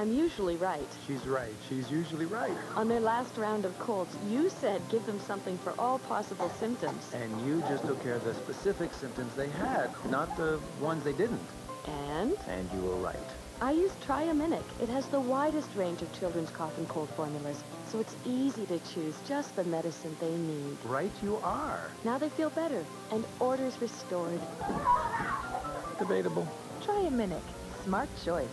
I'm usually right. She's right. She's usually right. On their last round of colds, you said give them something for all possible symptoms. And you just took care of the specific symptoms they had, not the ones they didn't. And? And you were right. I use Triaminic. It has the widest range of children's cough and cold formulas, so it's easy to choose just the medicine they need. Right you are. Now they feel better, and orders restored. Debatable. Triaminic. Smart choice.